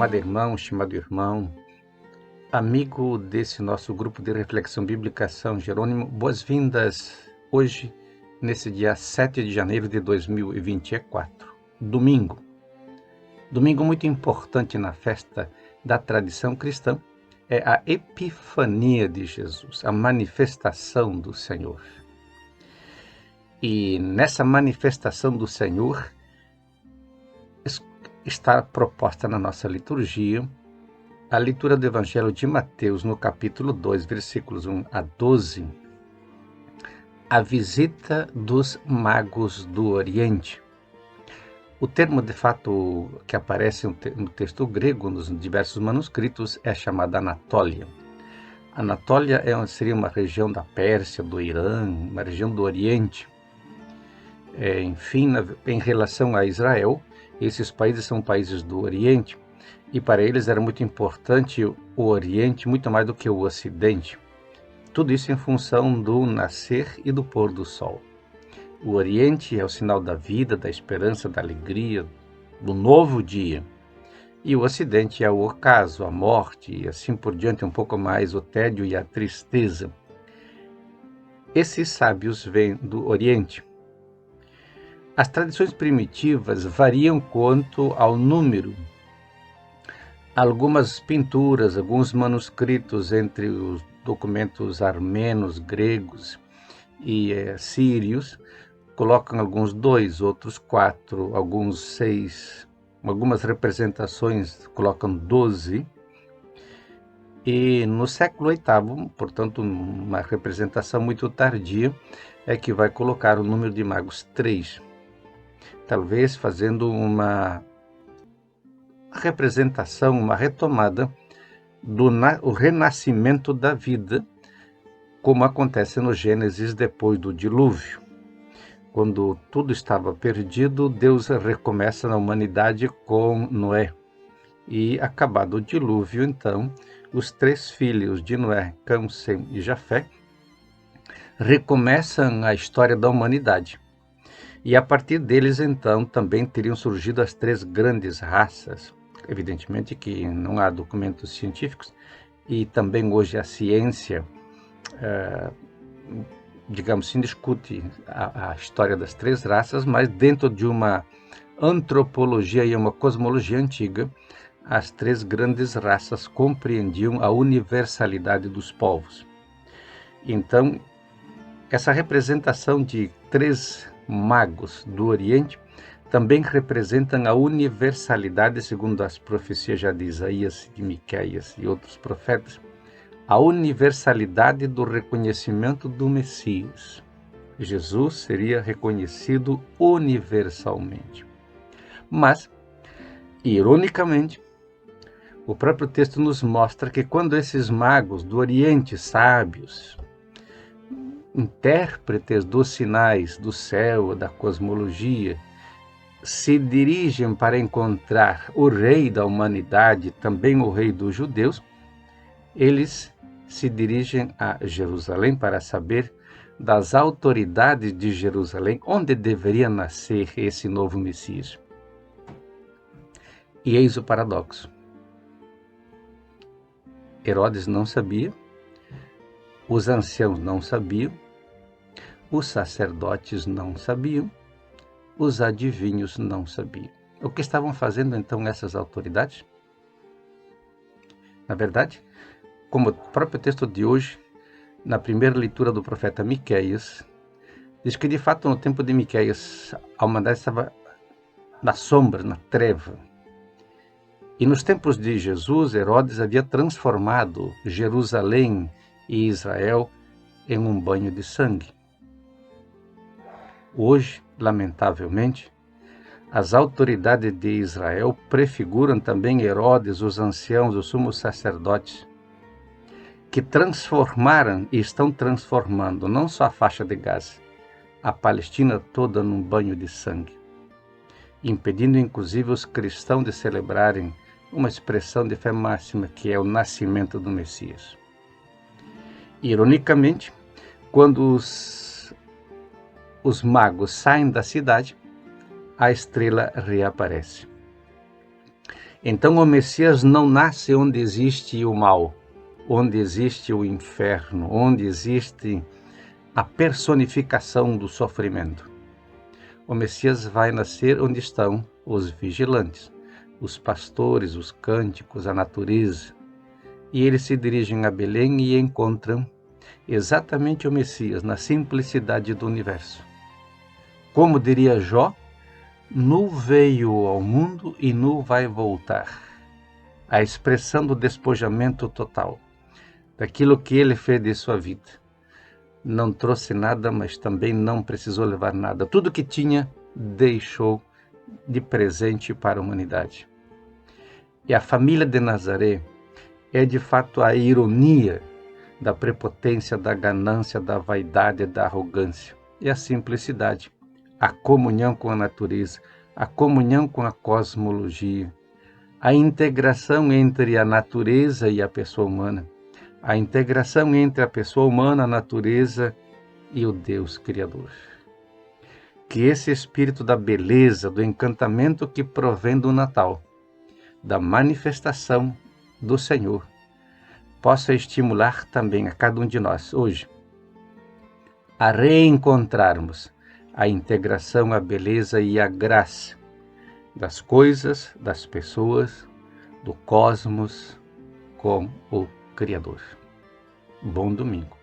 Amado irmão, estimado irmão, amigo desse nosso grupo de reflexão bíblica São Jerônimo, boas-vindas hoje, nesse dia 7 de janeiro de 2024, domingo. Domingo muito importante na festa da tradição cristã é a Epifania de Jesus, a manifestação do Senhor. E nessa manifestação do Senhor está proposta na nossa liturgia a leitura do Evangelho de Mateus, no capítulo 2, versículos 1 a 12, a visita dos magos do Oriente. O termo, de fato, que aparece no texto grego, nos diversos manuscritos, é chamado Anatólia. Anatólia seria uma região da Pérsia, do Irã, uma região do Oriente. Enfim, em relação a Israel, esses países são países do Oriente, e para eles era muito importante o Oriente, muito mais do que o Ocidente. Tudo isso em função do nascer e do pôr do sol. O Oriente é o sinal da vida, da esperança, da alegria, do novo dia. E o Ocidente é o ocaso, a morte, e assim por diante, um pouco mais o tédio e a tristeza. Esses sábios vêm do Oriente. As tradições primitivas variam quanto ao número. Algumas pinturas, alguns manuscritos entre os documentos armenos, gregos e sírios colocam alguns 2, outros 4, alguns 6, algumas representações colocam 12. E no século VIII, portanto, uma representação muito tardia, é que vai colocar o número de magos 3. Talvez fazendo uma representação, uma retomada do renascimento da vida, como acontece no Gênesis depois do dilúvio. Quando tudo estava perdido, Deus recomeça na humanidade com Noé. E acabado o dilúvio, então, os 3 filhos de Noé, Cão, Sem e Jafé, recomeçam a história da humanidade. E a partir deles, então, também teriam surgido as 3 grandes raças. Evidentemente que não há documentos científicos, e também hoje a ciência, digamos assim, discute a história das 3 raças, mas dentro de uma antropologia e uma cosmologia antiga, as 3 grandes raças compreendiam a universalidade dos povos. Então, essa representação de 3 magos do Oriente também representam a universalidade, segundo as profecias já de Isaías, de Miqueias e outros profetas, a universalidade do reconhecimento do Messias. Jesus seria reconhecido universalmente. Mas, ironicamente, o próprio texto nos mostra que quando esses magos do Oriente, sábios, intérpretes dos sinais do céu, da cosmologia, se dirigem para encontrar o rei da humanidade, também o rei dos judeus, eles se dirigem a Jerusalém para saber das autoridades de Jerusalém, onde deveria nascer esse novo Messias. E eis o paradoxo. Herodes não sabia, os anciãos não sabiam, os sacerdotes não sabiam, os adivinhos não sabiam. O que estavam fazendo então essas autoridades? Na verdade, como o próprio texto de hoje, na primeira leitura do profeta Miqueias, diz que de fato no tempo de Miqueias a humanidade estava na sombra, na treva. E nos tempos de Jesus, Herodes havia transformado Jerusalém e Israel em um banho de sangue. Hoje, lamentavelmente, as autoridades de Israel prefiguram também Herodes, os anciãos, os sumos sacerdotes, que transformaram e estão transformando não só a faixa de Gaza, a Palestina toda num banho de sangue, impedindo inclusive os cristãos de celebrarem uma expressão de fé máxima que é o nascimento do Messias. Ironicamente, quando os magos saem da cidade, a estrela reaparece. Então o Messias não nasce onde existe o mal, onde existe o inferno, onde existe a personificação do sofrimento. O Messias vai nascer onde estão os vigilantes, os pastores, os cânticos, a natureza. E eles se dirigem a Belém e encontram exatamente o Messias na simplicidade do universo. Como diria Jó, nu veio ao mundo e nu vai voltar. A expressão do despojamento total, daquilo que ele fez de sua vida. Não trouxe nada, mas também não precisou levar nada. Tudo que tinha, deixou de presente para a humanidade. E a família de Nazaré é de fato a ironia da prepotência, da ganância, da vaidade, da arrogância. E a simplicidade, a comunhão com a natureza, a comunhão com a cosmologia, a integração entre a natureza e a pessoa humana, a integração entre a pessoa humana, a natureza e o Deus Criador. Que esse espírito da beleza, do encantamento que provém do Natal, da manifestação do Senhor, possa estimular também a cada um de nós hoje a reencontrarmos a integração, a beleza e a graça das coisas, das pessoas, do cosmos com o Criador. Bom domingo.